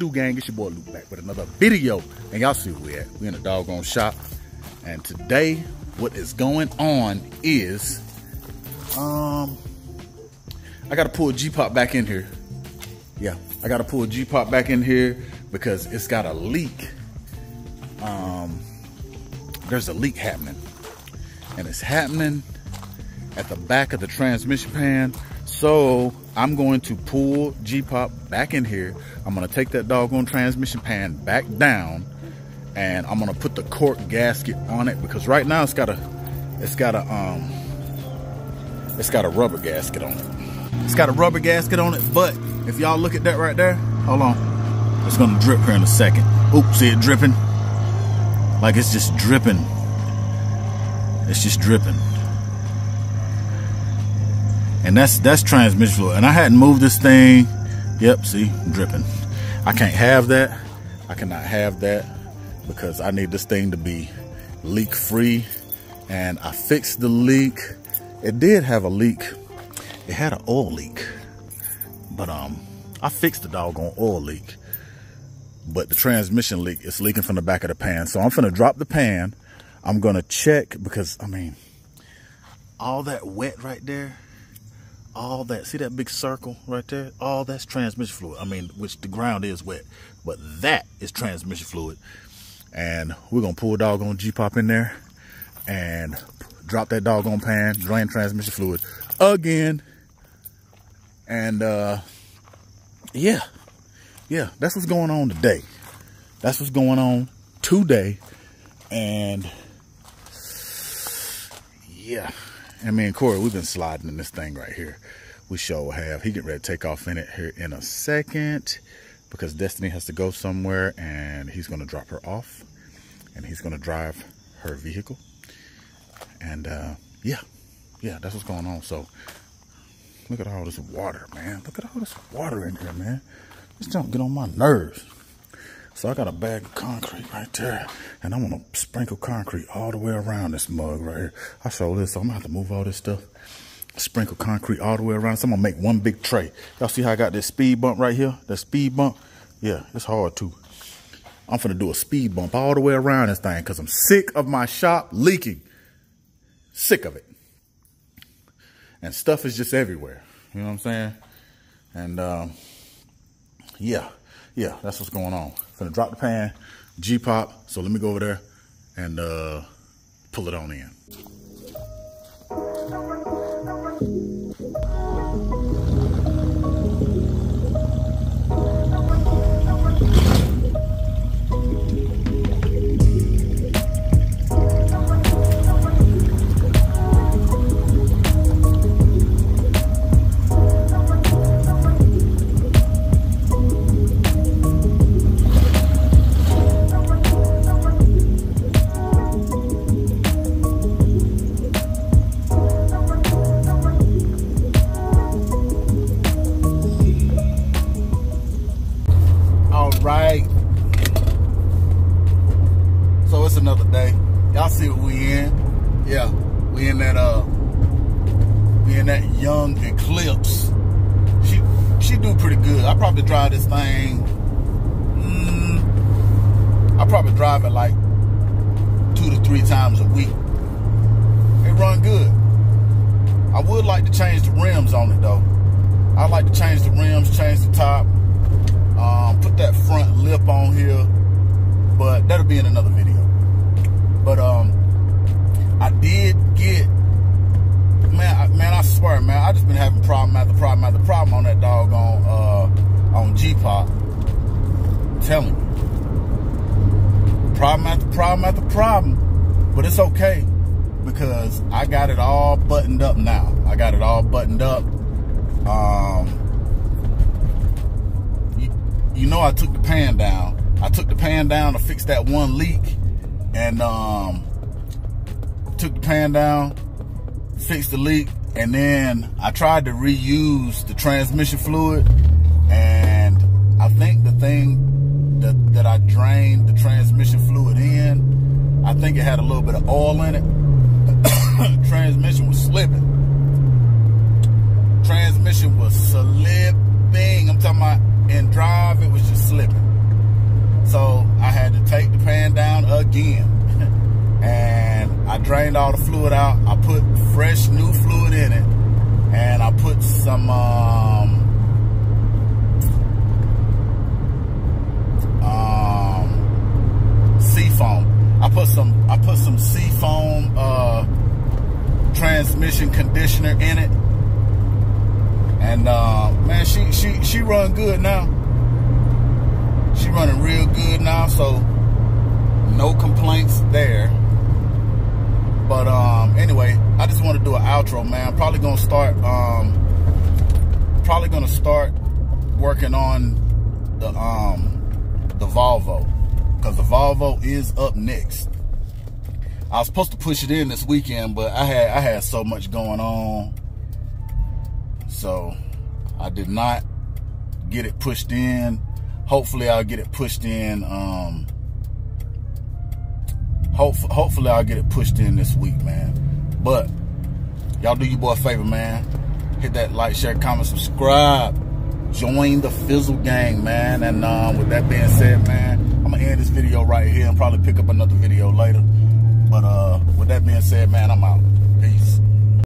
do, gang? It's your boy Luke back with another video. And y'all see where we at. We in a doggone shop. And today, what is going on is, I gotta pull a G-pop back in here. Yeah, I gotta pull a G-pop back in here because it's got a leak. There's a leak happening. And it's happening at the back of the transmission pan. So I'm going to pull G-pop back in here. I'm gonna take that doggone transmission pan back down, and I'm gonna put the cork gasket on it because right now it's got a rubber gasket on it. It's got a rubber gasket on it, but if y'all look at that right there, hold on, it's gonna drip here in a second. Oops, see it dripping? Like it's just dripping. It's just dripping. And that's transmission fluid. And I hadn't moved this thing. Yep, see, dripping. I can't have that. I cannot have that because I need this thing to be leak free. And I fixed the leak. It did have a leak. It had an oil leak. But I fixed the doggone oil leak. But the transmission leak is leaking from the back of the pan. So I'm finna drop the pan. I'm gonna check because, I mean, all that wet right there, all that, see that big circle right there? All that's transmission fluid. I mean, which the ground is wet, but that is transmission fluid. And we're gonna pull a doggone G-pop in there and drop that doggone pan, drain transmission fluid again. And yeah, that's what's going on today. That's what's going on today. And yeah, and me and Corey, we've been sliding in this thing right here. We sure have. He getting ready to take off in it here in a second because Destiny has to go somewhere and he's going to drop her off and he's going to drive her vehicle. And yeah, that's what's going on. So look at all this water, man. Look at all this water in here, man. This don't get on my nerves. So I got a bag of concrete right there, and I'm gonna sprinkle concrete all the way around this mug right here. I'll show this, so I'm gonna have to move all this stuff. Sprinkle concrete all the way around. So I'm gonna make one big tray. Y'all see how I got this speed bump right here? That speed bump? Yeah, it's hard too. I'm finna do a speed bump all the way around this thing because I'm sick of my shop leaking. Sick of it. And stuff is just everywhere. You know what I'm saying? And yeah, that's what's going on. Finna drop the pan, G-pop. So let me go over there and pull it on in. Right, so it's another day. Y'all see what we in? Yeah, we in that young Eclipse. She do pretty good. I probably drive this thing. I probably drive it like 2 to 3 times a week. It run good. I would like to change the rims on it though. I'd like to change the rims, change the top. Put that front lip on here, but that'll be in another video. But I did get, man, I swear, man, I just been having problem after problem after problem on that doggone on G-pop. I'm telling you, problem after problem after problem. But it's okay because I got it all buttoned up now. I got it all buttoned up. You know, I took the pan down. I took the pan down to fix that one leak, and took the pan down, fixed the leak, and then I tried to reuse the transmission fluid, and I think the thing that I drained the transmission fluid in, I think it had a little bit of oil in it. Transmission was slipping. Transmission was slipping. I'm talking about in drive, it was just slipping. So I had to take the pan down again. And I drained all the fluid out. I put fresh new fluid in it. And I put some seafoam. I put some seafoam transmission conditioner in it. And man, she run good now. She running real good now, so no complaints there. But anyway, I just want to do an outro, man. Probably gonna start working on the Volvo, because the Volvo is up next. I was supposed to push it in this weekend, but I had so much going on, so I did not get it pushed in. Hopefully I'll get it pushed in. Hopefully I'll get it pushed in this week, man. But y'all do your boy a favor, man. Hit that like, share, comment, subscribe. Join the Fizzle gang, man. And with that being said, man, I'm gonna end this video right here and probably pick up another video later. But with that being said, man, I'm out.